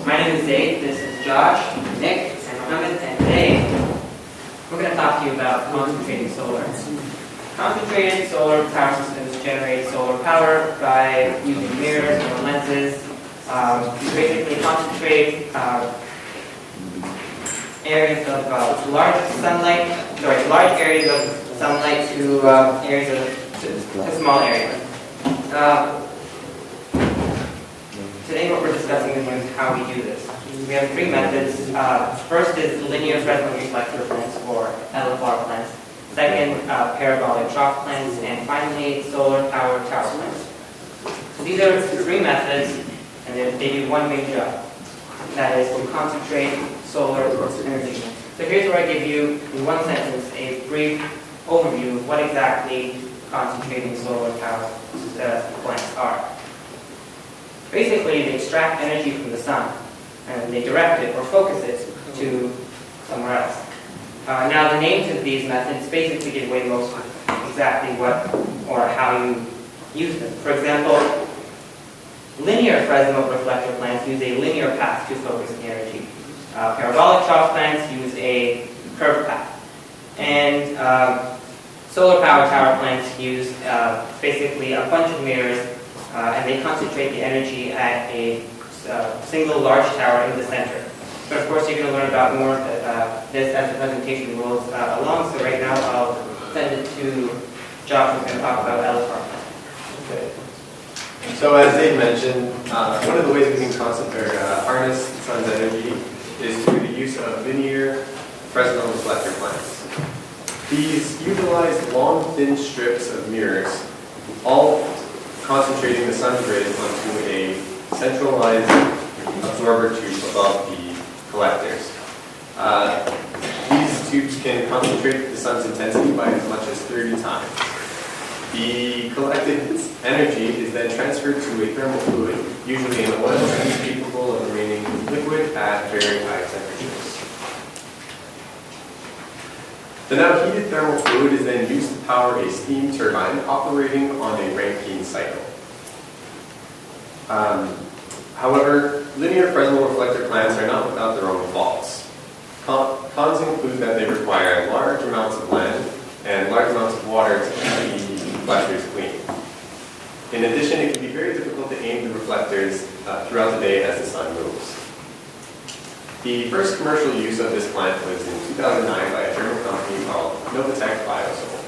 My name is Zaid, this is Josh, Nick, and Mohammed, and today we're going to talk to you about concentrated solar. Concentrated solar power systems generate solar power by using mirrors or lenses. You basically concentrate areas of large areas of sunlight to small areas. Today what we're discussing is how we do this. We have three methods. First is linear Fresnel reflector plants or LFR plants. Second, parabolic trough plants. And finally, solar power tower plants. So these are the three methods, and they do one main job. That is to concentrate solar energy. So here's where I give you, in one sentence, a brief overview of what exactly concentrating solar power plants are. Basically, they extract energy from the sun, and they direct it or focus it to somewhere else. Now, the names of these methods basically give away most of exactly what or how you use them. For example, linear Fresnel reflector plants use a linear path to focus the energy. Parabolic trough plants use a curved path. And solar power tower plants use basically a bunch of mirrors, and they concentrate the energy at a single large tower in the center. But of course, you're going to learn about more of this as the presentation rolls along. So right now, I'll send it to Josh, who's going to talk about LFR plants. Okay. So as Dave mentioned, one of the ways we can harness the sun's energy is through the use of linear Fresnel reflector plants. These utilize long, thin strips of mirrors, all concentrating the sun's rays onto a centralized absorber tube above the collectors. These tubes can concentrate the sun's intensity by as much as 30 times. The collected energy is then transferred to a thermal fluid, usually an oil, and is capable of remaining liquid at very high temperatures. The now heated thermal fluid is then used to power a steam turbine operating on a Rankine cycle. However, linear Fresnel reflector plants are not without their own faults. Cons include that they require large amounts of land and large amounts of water to keep the reflectors clean. In addition, it can be very difficult to aim the reflectors throughout the day as the sun moves. The first commercial use of this plant was in 2009 by a German company called Novatech Biosol,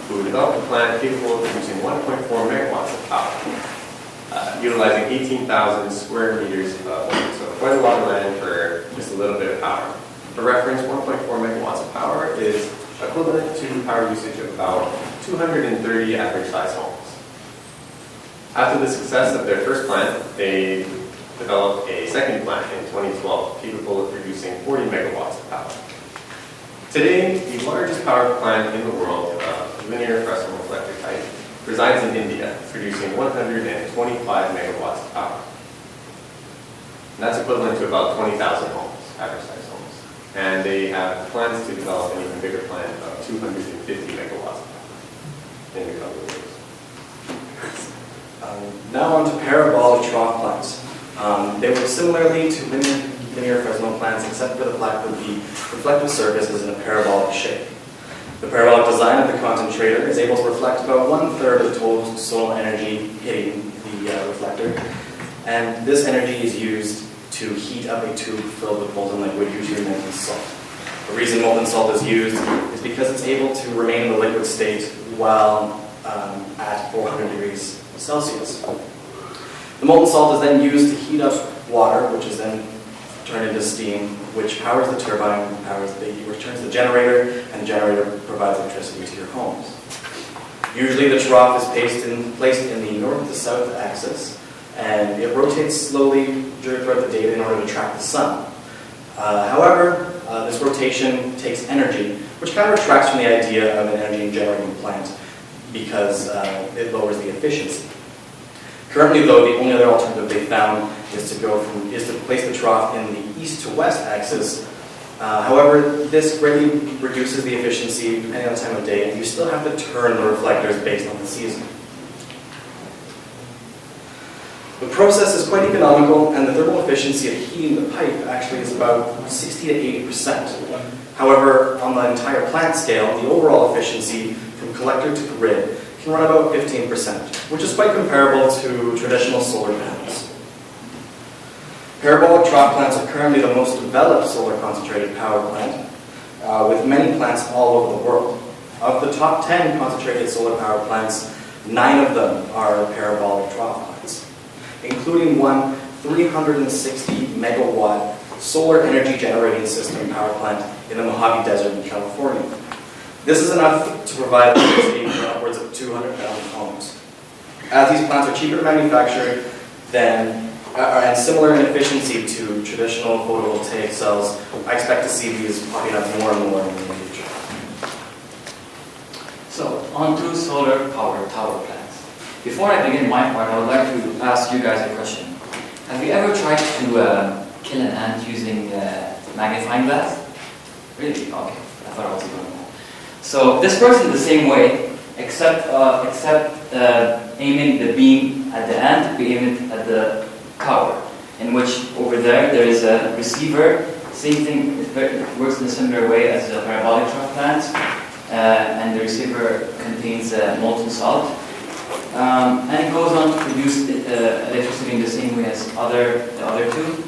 who developed a plant capable of producing 1.4 megawatts of power, utilizing 18,000 square meters of land, so quite a lot of land for just a little bit of power. For reference, 1.4 megawatts of power is equivalent to power usage of about 230 average-sized homes. After the success of their first plant, they developed a second plant in 2012, capable of producing 40 megawatts of power. Today, the largest power plant in the world of linear Fresnel reflector type resides in India, producing 125 megawatts of power. And that's equivalent to about 20,000 homes, average-sized homes. And they have plans to develop an even bigger plant of 250 megawatts of power in a couple of years. Now on to parabolic trough plants. They work similarly to linear Fresnel plants, except for the fact that the reflective surface is in a parabolic shape. The parabolic design of the concentrator is able to reflect about 1/3 of the total solar energy hitting the reflector, and this energy is used to heat up a tube filled with molten liquid, usually molten salt. The reason molten salt is used is because it's able to remain in the liquid state while at 400 degrees Celsius. The molten salt is then used to heat up water, which is then turned into steam, which powers the turbine, which turns the generator, and the generator provides electricity to your homes. Usually the trough is placed in the north to south axis, and it rotates slowly throughout the day in order to track the sun. However, this rotation takes energy, which kind of retracts from the idea of an energy generating plant because it lowers the efficiency. Currently, though, the only other alternative they found is to place the trough in the east to west axis. However, this greatly reduces the efficiency depending on the time of day, and you still have to turn the reflectors based on the season. The process is quite economical, and the thermal efficiency of heating the pipe actually is about 60 to 80%. However, on the entire plant scale, the overall efficiency from collector to grid can run about 15%, which is quite comparable to traditional solar panels. Parabolic trough plants are currently the most developed solar concentrated power plant, with many plants all over the world. Of the top 10 concentrated solar power plants, 9 of them are parabolic trough plants, including one 360 megawatt solar energy generating system power plant in the Mojave Desert in California. This is enough to provide electricity for upwards of 200,000 homes. As these plants are cheaper to manufacture and similar in efficiency to traditional photovoltaic cells, I expect to see these popping up more and more in the future. So, on to solar power tower plants. Before I begin my part, I would like to ask you guys a question. Have you ever tried to kill an ant using magnifying glass? Really? Okay, I thought I was going to. So this works in the same way, except aiming the beam at the ant, we aim it at the tower, in which over there is a receiver. Same thing, it works in a similar way as the parabolic trough plants, and the receiver contains molten salt. And it goes on to produce electricity in the same way as the other two.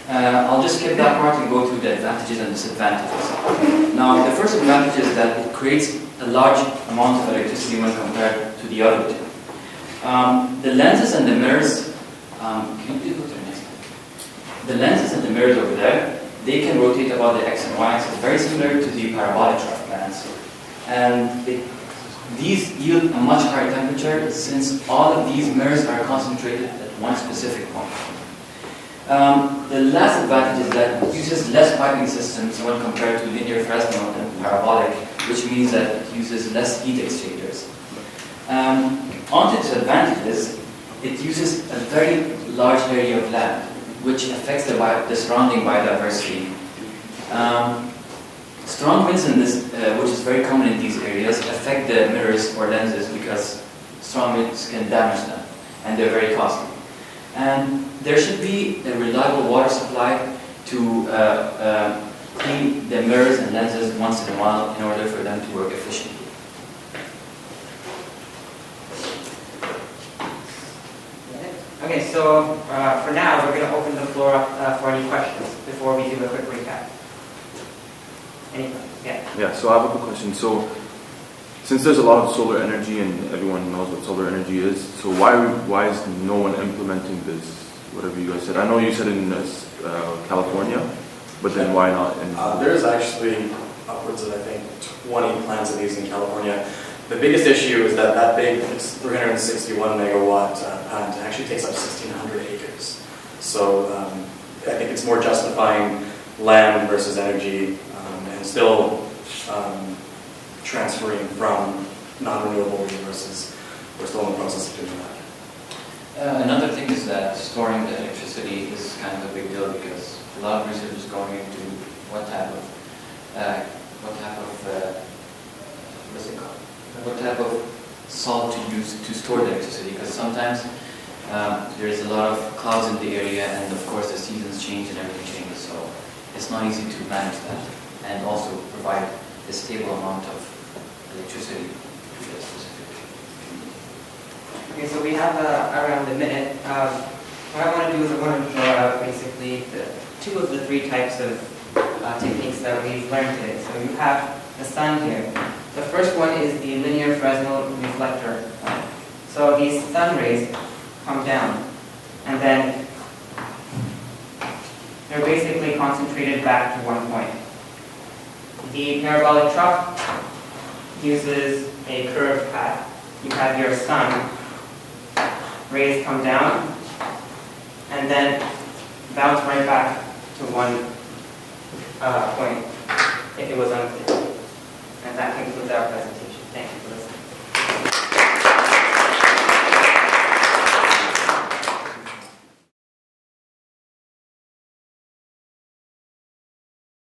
I'll just skip that part and go to the advantages and disadvantages. Now, the first advantage is that it creates a large amount of electricity when compared to the other two. The lenses and the mirrors, can you please go to the next slide? The lenses and the mirrors over there, they can rotate about the X and Y axis, very similar to the parabolic trough plants. And these yield a much higher temperature since all of these mirrors are concentrated at one specific point. The last advantage is that it uses less piping systems when compared to linear Fresnel and parabolic, which means that it uses less heat exchangers. On to disadvantages, it uses a very large area of land, which affects the surrounding biodiversity. Strong winds in this, which is very common in these areas, affect the mirrors or lenses because strong winds can damage them, and they're very costly. And there should be a reliable water supply to clean the mirrors and lenses once in a while in order for them to work efficiently. Okay, so for now, we're going to open the floor up for any questions before we do a quick recap. Any questions? Yeah. Yeah, so I have a quick question. So, since there's a lot of solar energy and everyone knows what solar energy is, so why is no one implementing this, whatever you guys said? I know you said in California, but then why not? There's actually upwards of, I think, 20 plants of these in California. The biggest issue is that big, it's 361 megawatt plant actually takes up 1,600 acres. So I think it's more justifying land versus energy and still transferring from non-renewable resources. We're still in the process of doing that. Another thing is that storing the electricity is kind of a big deal because a lot of research is going into what type of salt to use to store the electricity, because sometimes there is a lot of clouds in the area, and of course the seasons change and everything changes, so it's not easy to manage that and also provide a stable amount of electricity to the specific community. Okay, so we have around a minute. What I want to do is I want to draw out basically two of the three types of techniques that we've learned today. So you have the sun here. The first one is the linear Fresnel reflector. So these sun rays come down, and then they're basically concentrated back to one point. The parabolic trough uses a curved path. You have your sun rays come down, and then bounce right back to one point if it was unclear.